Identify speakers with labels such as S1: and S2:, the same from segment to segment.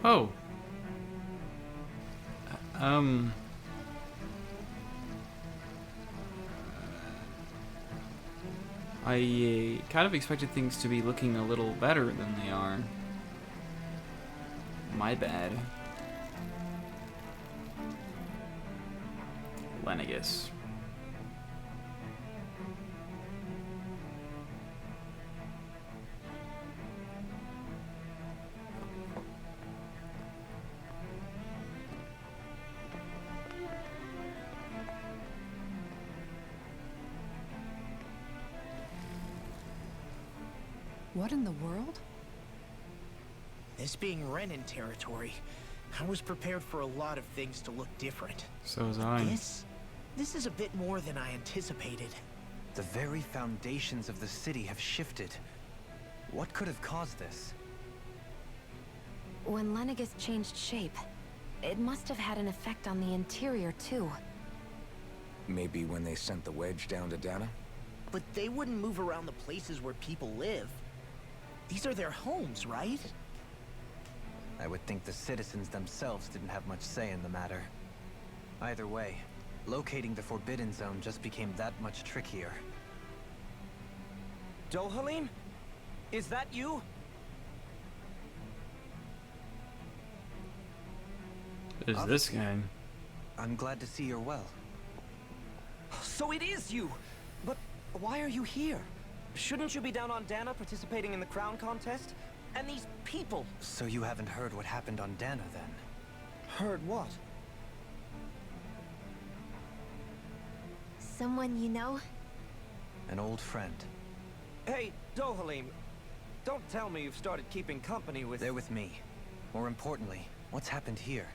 S1: Oh. Um. I kind of expected things to be looking a little better than they are. My bad. Lenegis.
S2: What in the world?
S3: This being Renan territory, I was prepared for a lot of things to look different.
S1: So was I.
S3: This is a bit more than I anticipated.
S4: The very foundations of the city have shifted. What could have caused this?
S5: When Lenegis changed shape, it must have had an effect on the interior too.
S6: Maybe when they sent the wedge down to Dana?
S3: But they wouldn't move around the places where people live. These are their homes, right?
S4: I would think the citizens themselves didn't have much say in the matter. Either way, locating the Forbidden Zone just became that much trickier.
S7: Dohalim? Is that you?
S1: There's this guy.
S4: I'm glad to see you're well.
S7: So it is you! But why are you here? Shouldn't you be down on Dana participating in the crown contest? And these people!
S4: So you haven't heard what happened on Dana then?
S7: Heard what?
S5: Someone you know?
S4: An old friend.
S7: Hey, Dohalim, don't tell me you've started keeping company with...
S4: They're with me. More importantly, what's happened here?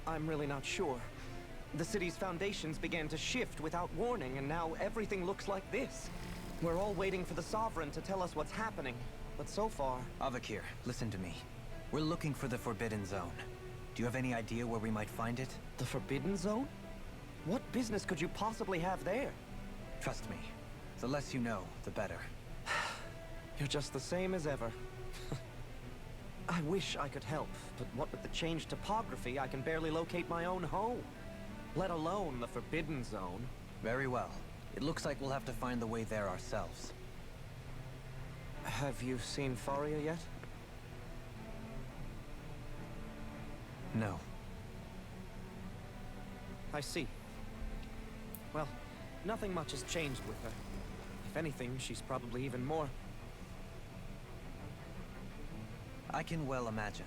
S7: I'm really not sure. The city's foundations began to shift without warning, and now everything looks like this. We're all waiting for the Sovereign to tell us what's happening, but so far...
S4: Avakir, listen to me. We're looking for the Forbidden Zone. Do you have any idea where we might find it?
S7: The Forbidden Zone? What business could you possibly have there?
S4: Trust me. The less you know, the better.
S7: You're just the same as ever. I wish I could help, but what with the changed topography, I can barely locate my own home. Let alone the Forbidden Zone.
S4: Very well. It looks like we'll have to find the way there ourselves.
S7: Have you seen Faria yet?
S4: No.
S7: I see. Well, nothing much has changed with her. If anything, she's probably even more...
S4: I can well imagine.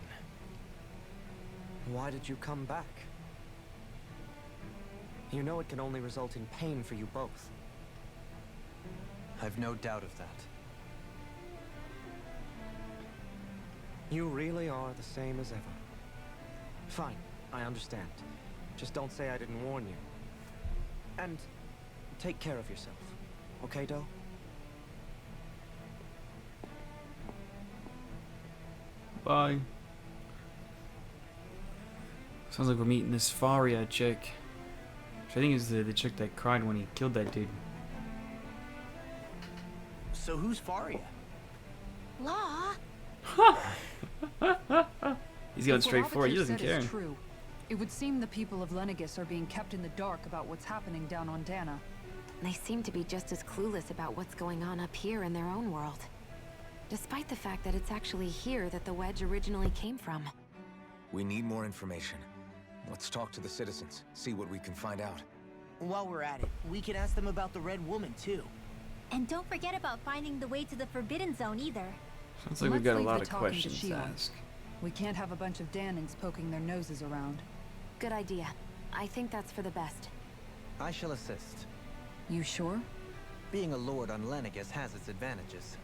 S7: Why did you come back? You know it can only result in pain for you both.
S4: I've no doubt of that.
S7: You really are the same as ever. Fine, I understand. Just don't say I didn't warn you. And take care of yourself. Okay, Do?
S1: Bye. Sounds like we're meeting this Faria chick. Which I think is the chick that cried when he killed that dude.
S3: So who's Faria?
S5: Law?
S1: He's going
S2: If
S1: straight
S2: what
S1: for it. He
S2: Avakir
S1: doesn't
S2: said
S1: care.
S2: is true, it would seem the people of Lenegis are being kept in the dark about what's happening down on Dana.
S5: They seem to be just as clueless about what's going on up here in their own world. Despite the fact that it's actually here that the wedge originally came from.
S6: We need more information. Let's talk to the citizens, see what we can find out.
S3: While we're at it, we can ask them about the Red Woman, too.
S8: And don't forget about finding the way to the Forbidden Zone either.
S1: Sounds like we've
S2: Let's
S1: got a
S2: leave
S1: lot
S2: the
S1: of
S2: talking to
S1: questions to
S2: Shion.
S1: ask.
S2: We can't have a bunch of Danings poking their noses around.
S5: Good idea. I think that's for the best.
S4: I shall assist.
S2: You sure?
S4: Being a lord on Lenegis has its advantages.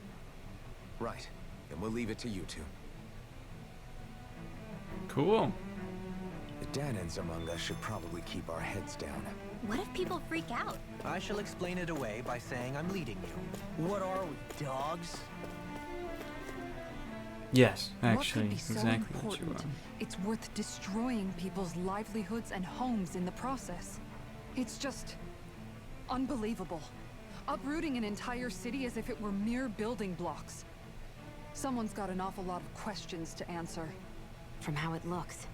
S6: Right. Then we'll leave it to you two.
S1: Cool.
S6: The Danans among us should probably keep our heads down.
S8: What if people freak out?
S4: I shall explain it away by saying I'm leading you.
S3: What are we, dogs?
S1: Yes,
S2: What
S1: actually,
S2: could be so
S1: exactly what you
S2: important?
S1: are.
S2: It's worth destroying people's livelihoods and homes in the process. It's just unbelievable. Uprooting an entire city as if it were mere building blocks. Someone's got an awful lot of questions to answer.
S5: From how it looks,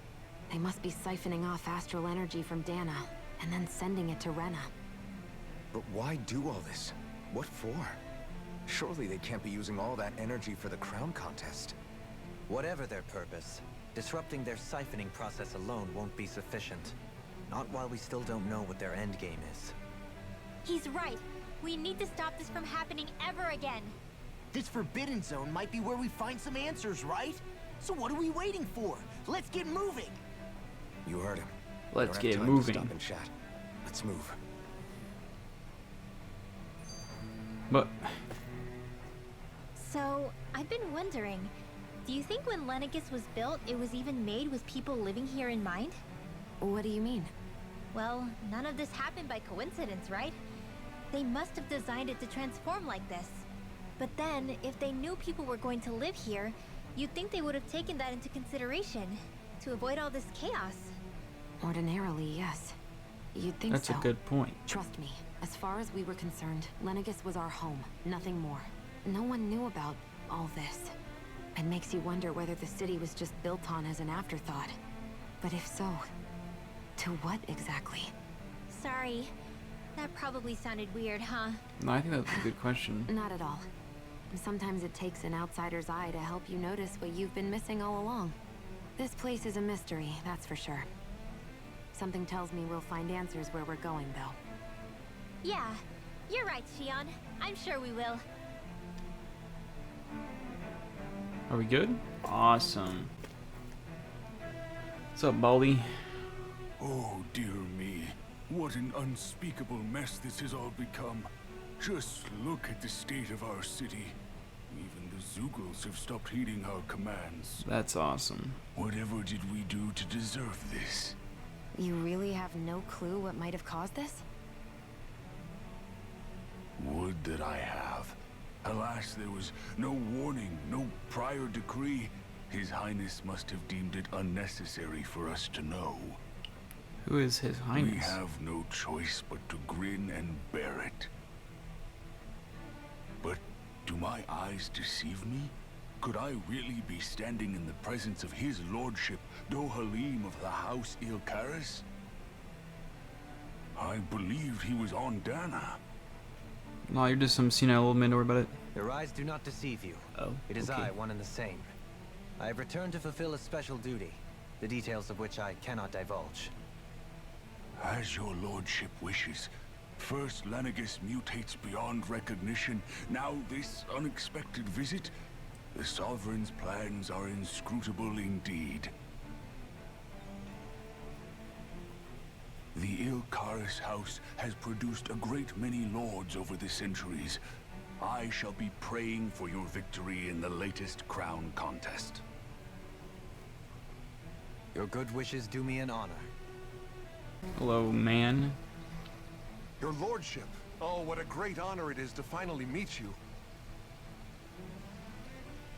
S5: they must be siphoning off astral energy from Dana, and then sending it to Rena.
S6: But why do all this? What for? Surely they can't be using all that energy for the crown contest.
S4: Whatever their purpose, disrupting their siphoning process alone won't be sufficient. Not while we still don't know what their endgame is.
S8: He's right. We need to stop this from happening ever again.
S3: This Forbidden Zone might be where we find some answers, right? So what are we waiting for? Let's get moving!
S6: You heard him.
S1: Let's
S6: We don't
S1: get
S6: have time to
S1: moving.
S6: Stop and chat. Let's move.
S1: But
S8: So, I've been wondering, do you think when Lenegis was built, it was even made with people living here in mind?
S5: What do you mean?
S8: Well, none of this happened by coincidence, right? They must have designed it to transform like this. But then, if they knew people were going to live here, you'd think they would have taken that into consideration to avoid all this chaos.
S5: Ordinarily, yes. You'd think
S1: that's
S5: so.
S1: a good point.
S5: Trust me, as far as we were concerned, Lenegis was our home, nothing more. No one knew about all this. It makes you wonder whether the city was just built on as an afterthought. But if so, to what exactly?
S8: Sorry. That probably sounded weird, huh?
S1: No, I think that's a good question.
S5: Not at all. Sometimes it takes an outsider's eye to help you notice what you've been missing all along. This place is a mystery, that's for sure. Something tells me we'll find answers where we're going, though.
S8: Yeah, you're right, Shion. I'm sure we will.
S1: Are we good? Awesome. What's up, Baldy?
S9: Oh, dear me. What an unspeakable mess this has all become. Just look at the state of our city. Even the Zeugles have stopped heeding our commands.
S1: That's awesome.
S9: Whatever did we do to deserve this?
S5: You really have no clue what might have caused this?
S9: Would that I have. Alas, there was no warning, no prior decree. His Highness must have deemed it unnecessary for us to know.
S1: Who is His
S9: We
S1: Highness?
S9: have no choice but to grin and bear it. But do my eyes deceive me? Could I really be standing in the presence of his lordship, Dohalim of the House Ilkaris? I believed he was on Dana.
S1: No, you're just some senile old man. Don't worry about it.
S4: Your eyes do not deceive you.
S1: Oh,
S4: It is
S1: okay.
S4: I, one and the same. I have returned to fulfill a special duty, the details of which I cannot divulge.
S9: As your lordship wishes. First Lenegis mutates beyond recognition, now this unexpected visit. The Sovereign's plans are inscrutable indeed. The Ilkaris house has produced a great many lords over the centuries. I shall be praying for your victory in the latest crown contest.
S4: Your good wishes do me an honor.
S1: Hello, man.
S10: Your lordship. Oh, what a great honor it is to finally meet you.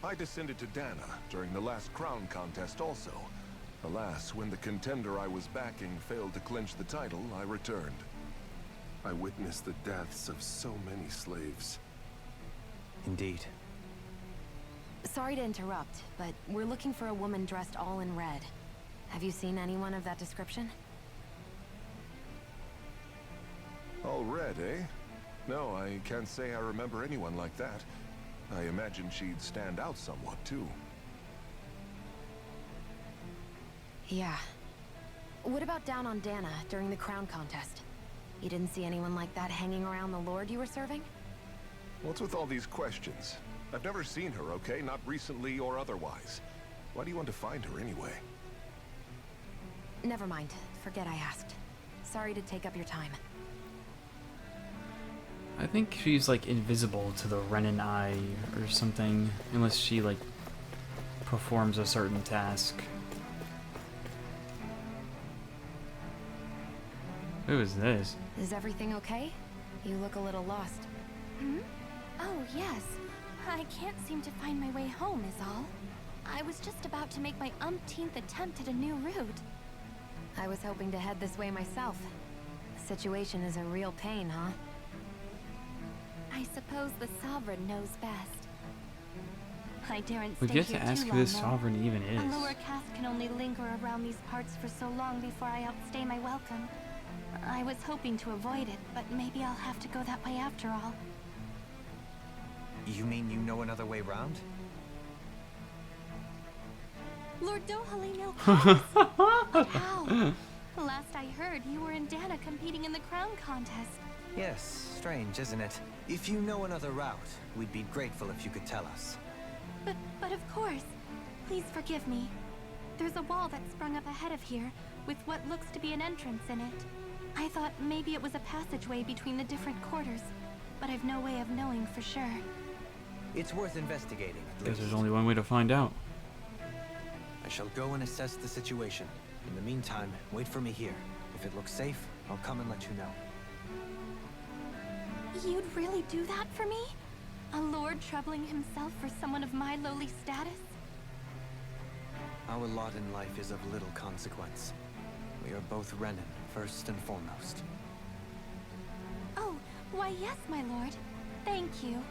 S10: I descended to Dana during the last crown contest also. Alas, when the contender I was backing failed to clinch the title, I returned. I witnessed the deaths of so many slaves.
S4: Indeed.
S5: Sorry to interrupt, but we're looking for a woman dressed all in red. Have you seen anyone of that description?
S10: All red, eh? No, I can't say I remember anyone like that. I imagine she'd stand out somewhat, too.
S5: Yeah. What about down on Dana during the crown contest? You didn't see anyone like that hanging around the lord you were serving?
S10: What's with all these questions? I've never seen her, okay? Not recently or otherwise. Why do you want to find her anyway?
S5: Never mind. Forget I asked. Sorry to take up your time.
S1: I think she's like invisible to the Renin Eye or something, unless she like performs a certain task. Who is this?
S5: Is everything okay? You look a little lost.
S11: Hmm? Oh, yes. I can't seem to find my way home is all. I was just about to make my umpteenth attempt at a new route.
S5: I was hoping to head this way myself. The situation is a real pain, huh?
S11: I suppose the Sovereign knows best. I daren't
S1: We've
S11: stay
S1: yet
S11: here
S1: to ask
S11: too
S1: who
S11: long,
S1: this
S11: though.
S1: sovereign even
S11: A
S1: is.
S11: lower caste can only linger around these parts for so long before I outstay my welcome. I was hoping to avoid it, but maybe I'll have to go that way after all.
S4: You mean you know another way round?
S11: Lord Dohalim But how? Last I heard, you were in Dana competing in the crown contest.
S4: Yes, strange, isn't it? If you know another route, we'd be grateful if you could tell us.
S11: But of course. Please forgive me. There's a wall that sprung up ahead of here, with what looks to be an entrance in it. I thought maybe it was a passageway between the different quarters, but I've no way of knowing for sure.
S4: It's worth investigating, at
S1: Guess
S4: least.
S1: there's only one way to find out.
S4: I shall go and assess the situation. In the meantime, wait for me here. If it looks safe, I'll come and let you know.
S11: You'd really do that for me? A lord troubling himself for someone of my lowly status?
S4: Our lot in life is of little consequence. We are both Renin, first and foremost.
S11: Oh, why yes, my lord. Thank you.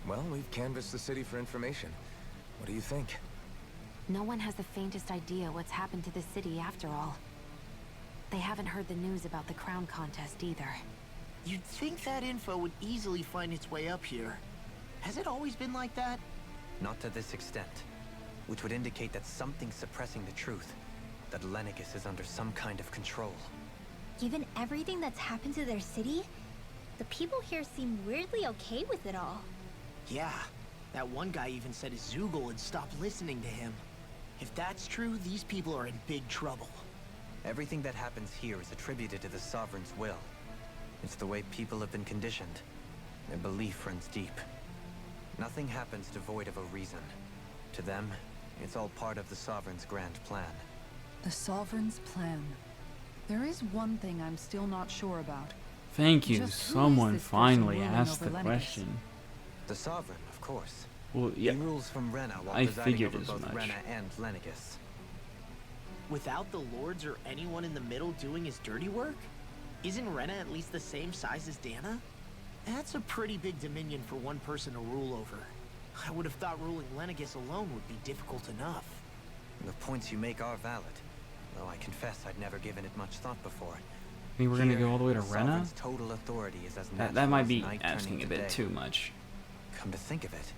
S6: Well, we've canvassed the city for information. What do you think?
S5: No one has the faintest idea what's happened to the city after all. They haven't heard the news about the crown contest either.
S3: You'd think that info would easily find its way up here. Has it always been like that?
S4: Not to this extent. Which would indicate that something's suppressing the truth. That Lenegis is under some kind of control.
S8: Given everything that's happened to their city, the people here seem weirdly okay with it all.
S3: Yeah, that one guy even said his Zoogle had stopped listening to him. If that's true, these people are in big trouble.
S4: Everything that happens here is attributed to the Sovereign's will. It's the way people have been conditioned. Their belief runs deep. Nothing happens devoid of a reason. To them, it's all part of the Sovereign's grand plan.
S2: The Sovereign's plan. There is one thing I'm still not sure about.
S1: Thank you.
S2: Just who is
S1: Someone
S2: this person
S1: finally
S2: ruling
S1: asked the
S2: over Lenegis?
S1: question.
S4: The Sovereign, of course.
S1: Well, yeah.
S4: He rules from Rena while
S1: I
S4: presiding
S1: figured
S4: over
S1: as
S4: both
S1: much.
S4: Rena and Lenegis.
S3: Without the lords or anyone in the middle doing his dirty work? Isn't Rena at least the same size as Dana? That's a pretty big dominion for one person to rule over. I would have thought ruling Lenegis alone would be difficult enough.
S4: The points you make are valid, though I confess I'd never given it much thought before.
S1: I think we're gonna go all the way to
S4: the
S1: Rena?
S4: Sovereign's total authority is as
S1: That
S4: natural
S1: might
S4: as
S1: be
S4: night
S1: asking
S4: turning
S1: a
S4: to
S1: bit
S4: day.
S1: too much.
S4: Come to think of it,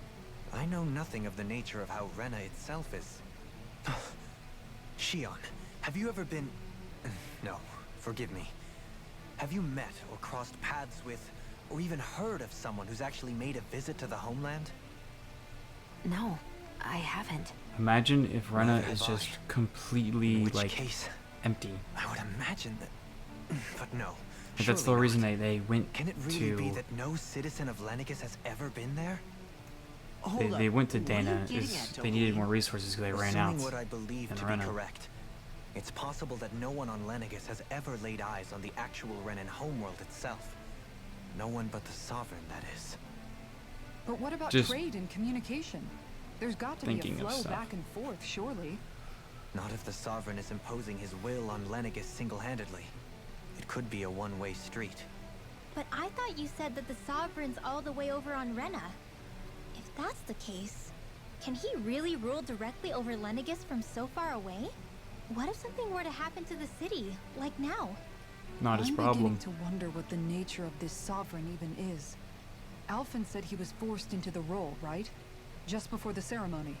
S4: I know nothing of the nature of how Rena itself is. Shion, have you ever been... No, forgive me. Have you met or crossed paths with, or even heard of someone who's actually made a visit to the homeland?
S5: No, I haven't.
S1: Imagine if Rena
S4: Neither
S1: is
S4: have
S1: just
S4: I.
S1: completely,
S4: In which
S1: like,
S4: case,
S1: empty.
S4: I would imagine that... But no.
S1: But that's the
S4: surely
S1: reason
S4: not.
S1: they went
S4: Can it really
S1: to...
S4: be that no citizen of Lenegis has ever been there?
S1: They went to
S3: What are you
S1: Dana.
S3: getting
S1: Is
S3: at,
S1: they needed
S3: Dohalim?
S1: more resources because they ran
S4: Assuming
S1: out.
S4: what I believe
S1: in
S4: to
S1: Rena.
S4: be correct, it's possible that no one on Lenegis has ever laid eyes on the actual Renin homeworld itself. No one but the Sovereign, that is.
S2: But what about
S1: Just
S2: trade and communication? There's got to be a
S1: thinking of
S2: flow
S1: stuff.
S2: back and forth, surely.
S4: Not if the Sovereign is imposing his will on Lenegis single-handedly. It could be a one-way street.
S8: But I thought you said that the Sovereign's all the way over on Rena. If that's the case, can he really rule directly over Lenegis from so far away? What if something were to happen to the city, like now?
S1: Not his
S2: I'm
S1: problem.
S2: beginning to wonder what the nature of this Sovereign even is. Alphen said he was forced into the role, right? Just before the ceremony.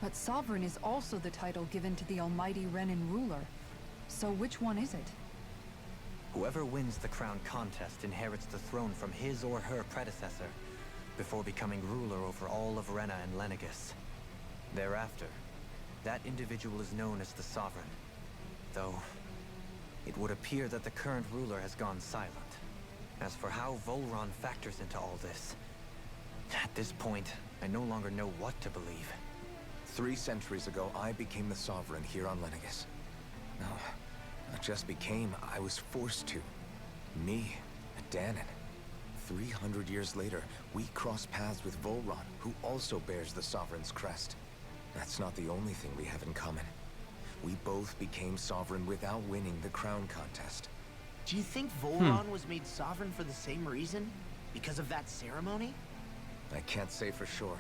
S2: But Sovereign is also the title given to the almighty Renin ruler. So which one is it?
S4: Whoever wins the crown contest inherits the throne from his or her predecessor, before becoming ruler over all of Rena and Lenegis. Thereafter, that individual is known as the Sovereign. Though, it would appear that the current ruler has gone silent. As for how Volron factors into all this, at this point, I no longer know what to believe.
S6: 3 centuries ago, I became the Sovereign here on Lenegis. No, not just became, I was forced to. Me, a Danon. 300 years later, we cross paths with Volron, who also bears the Sovereign's crest. That's not the only thing we have in common. We both became Sovereign without winning the crown contest.
S3: Do you think Volron was made sovereign for the same reason? Because of that ceremony?
S6: I can't say for sure,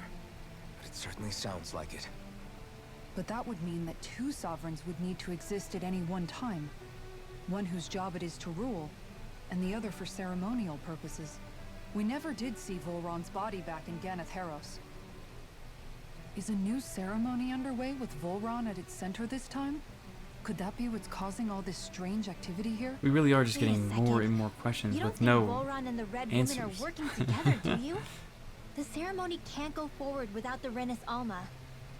S6: but it certainly sounds like it.
S2: But that would mean that two sovereigns would need to exist at any one time. One whose job it is to rule, and the other for ceremonial purposes. We never did see Volron's body back in Ganath Haros. Is a new ceremony underway with Volron at its center this time? Could that be what's causing all this strange activity here?
S1: We really are just
S8: Wait a
S1: getting
S8: second.
S1: more and more questions
S8: You don't
S1: with
S8: think
S1: no
S8: Volron and the Red
S1: answers.
S8: Woman are working together, do you? The ceremony can't go forward without the Renis Alma.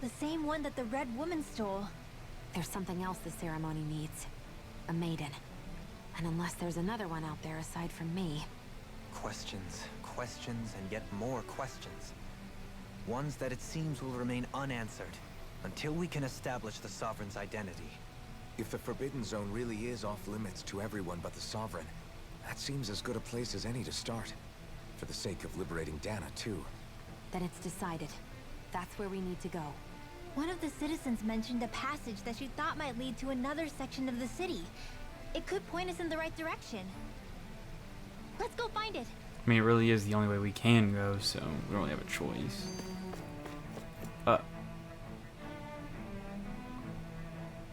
S8: The same one that the Red Woman stole.
S5: There's something else the ceremony needs. A maiden. And unless there's another one out there aside from me...
S4: Questions, questions, and yet more questions. Ones that it seems will remain unanswered until we can establish the Sovereign's identity.
S6: If the Forbidden Zone really is off limits to everyone but the Sovereign, that seems as good a place as any to start. For the sake of liberating Dana, too.
S5: Then it's decided. That's where we need to go.
S8: One of the citizens mentioned a passage that she thought might lead to another section of the city. It could point us in the right direction. Let's go find it.
S1: I mean, it really is the only way we can go, so we don't really have a choice.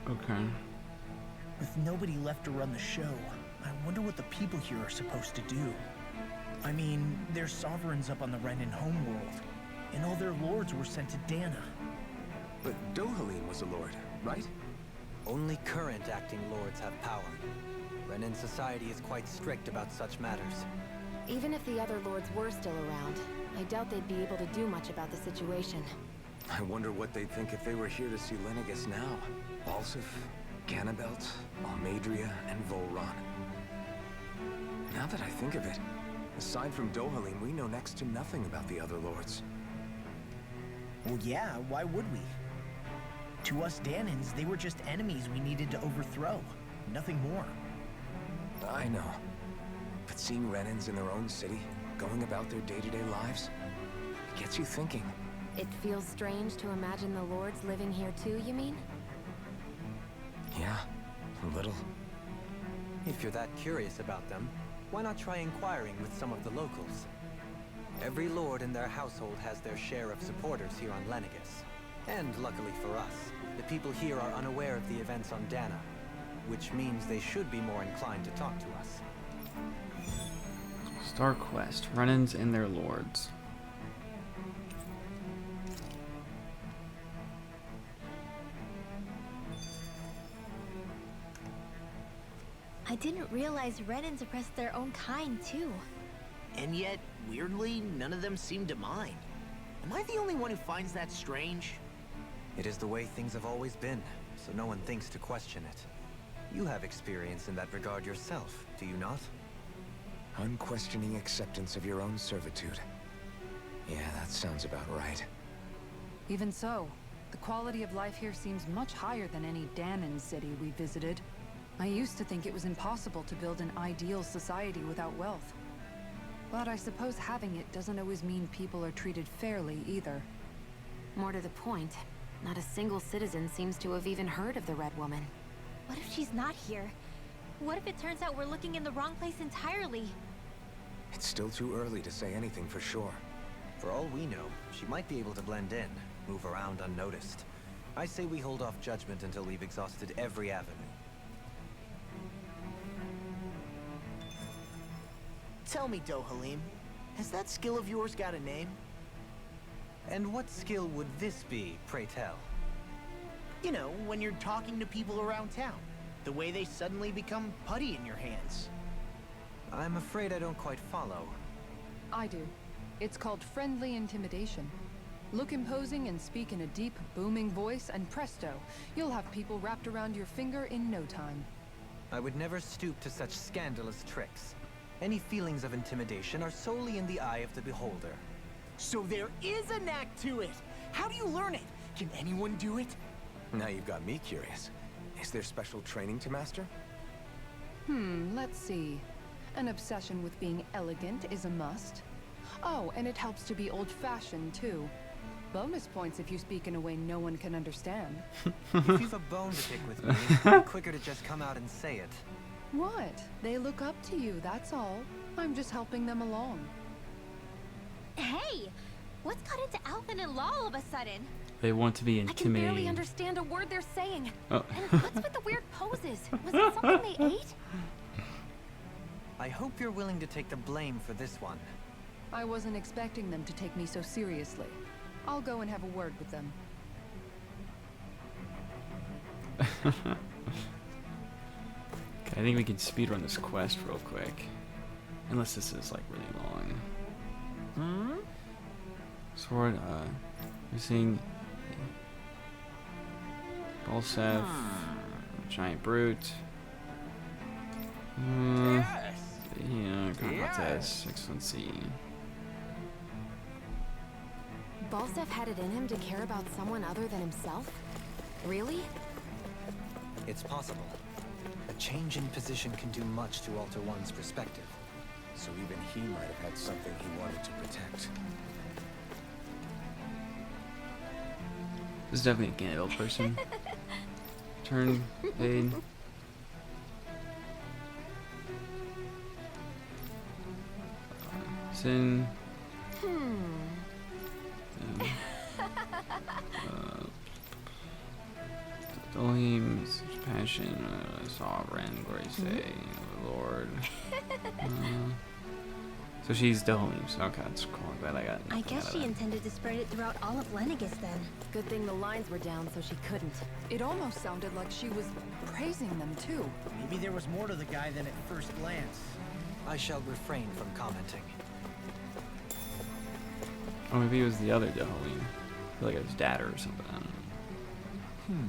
S1: Okay.
S3: With nobody left to run the show, I wonder what the people here are supposed to do. I mean, there's sovereigns up on the Renin homeworld, and all their lords were sent to Dana.
S6: But Dohalim was a lord, right?
S4: Only current acting lords have power. Renin society is quite strict about such matters.
S5: Even if the other lords were still around, I doubt they'd be able to do much about the situation.
S6: I wonder what they'd think if they were here to see Lenegis now. Balsif, Ganabelt, Almadria, and Volron. Now that I think of it, aside from Dohalim, we know next to nothing about the other lords.
S3: Well, yeah, why would we? To us Danans, they were just enemies we needed to overthrow. Nothing more.
S6: I know. But seeing Renins in their own city, going about their day-to-day lives, it gets you thinking.
S5: It feels strange to imagine the lords living here too, you mean?
S6: Yeah, a little.
S4: If you're that curious about them, why not try inquiring with some of the locals? Every lord in their household has their share of supporters here on Lenegis. And luckily for us, the people here are unaware of the events on Dana, which means they should be more inclined to talk to us.
S1: Star Quest, run-ins and their lords.
S8: I didn't realize Renins oppressed their own kind, too.
S3: And yet, weirdly, none of them seem to mind. Am I the only one who finds that strange?
S4: It is the way things have always been, so no one thinks to question it. You have experience in that regard yourself, do you not?
S6: Unquestioning acceptance of your own servitude. Yeah, that sounds about right.
S2: Even so, the quality of life here seems much higher than any Danan city we visited. I used to think it was impossible to build an ideal society without wealth. But I suppose having it doesn't always mean people are treated fairly either.
S5: More to the point, not a single citizen seems to have even heard of the Red Woman.
S8: What if she's not here? What if it turns out we're looking in the wrong place entirely?
S6: It's still too early to say anything for sure.
S4: For all we know, she might be able to blend in, move around unnoticed. I say we hold off judgment until we've exhausted every avenue.
S3: Tell me, Dohalim, has that skill of yours got a name?
S4: And what skill would this be, pray tell?
S3: You know, when you're talking to people around town. The way they suddenly become putty in your hands.
S4: I'm afraid I don't quite follow.
S2: I do. It's called friendly intimidation. Look imposing and speak in a deep, booming voice, and presto, you'll have people wrapped around your finger in no time.
S4: I would never stoop to such scandalous tricks. Any feelings of intimidation are solely in the eye of the beholder.
S3: So there is a knack to it! How do you learn it? Can anyone do it?
S6: Now you've got me curious. Is there special training to master?
S2: Let's see. An obsession with being elegant is a must. Oh, and it helps to be old-fashioned, too. Bonus points if you speak in a way no one can understand.
S4: If you've a bone to pick with me, it'd be quicker to just come out and say it.
S2: What? They look up to you, that's all. I'm just helping them along.
S8: Hey!
S11: What's got into Alphen and Law all of a sudden?
S1: They want to be
S5: I can barely
S1: intimidating.
S5: understand a word they're saying.
S1: Oh.
S11: And what's with the weird poses? Was it something they ate?
S4: I hope you're willing to take the blame for this one.
S2: I wasn't expecting them to take me so seriously. I'll go and have a word with them.
S1: Okay, I think we can speedrun this quest real quick. Unless this is like really long. Sword, we're seeing Balsef, Giant Brute. Yeah, Contest, Excellency.
S5: Balsef had it in him to care about someone other than himself? Really?
S4: It's possible. A change in position can do much to alter one's perspective.
S6: So even he might have had something he wanted to protect.
S1: This is definitely a Ganondorf person. Turn, aid. Sin. Elohim, such passion, sovereign, glory say, Lord. So she's Daholim, so okay, that's cool. I'm glad I got
S8: I
S1: nothing
S8: guess
S1: out of
S8: she
S1: that.
S8: intended to spread it throughout all of Lenegis then.
S5: Good thing the lines were down so she couldn't.
S2: It almost sounded like she was praising them too.
S3: Maybe there was more to the guy than at first glance.
S4: I shall refrain from commenting.
S1: Oh, maybe it was the other Daholim. I feel like it was dad or something. I don't know.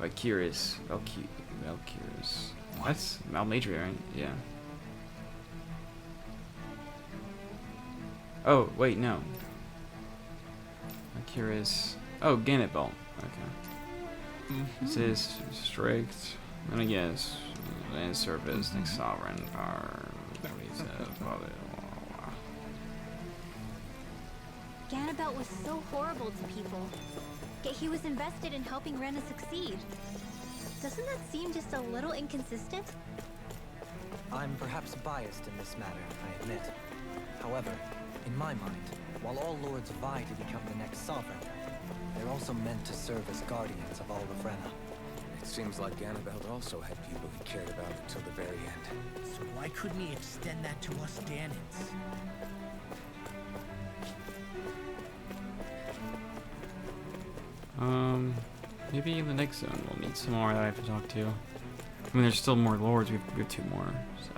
S1: Valkyries. Valkyries. That's Malmadria, right? Yeah. Oh, wait, no. Valkyries. Oh, Gannett Belt. Okay. This is strict. And I guess land surface, next sovereign power.
S8: Ganabelt was so horrible to people. Yet he was invested in helping Rena succeed. Doesn't that seem just a little inconsistent?
S4: I'm perhaps biased in this matter, I admit. However, in my mind, while all lords vie to become the next sovereign, they're also meant to serve as guardians of all of Rena.
S6: It seems like Ganabelt also had people he cared about until the very end.
S3: So why couldn't he extend that to us Danans?
S1: Maybe in the next zone we'll meet some more that I have to talk to. I mean, there's still more lords. We have 2 more, so.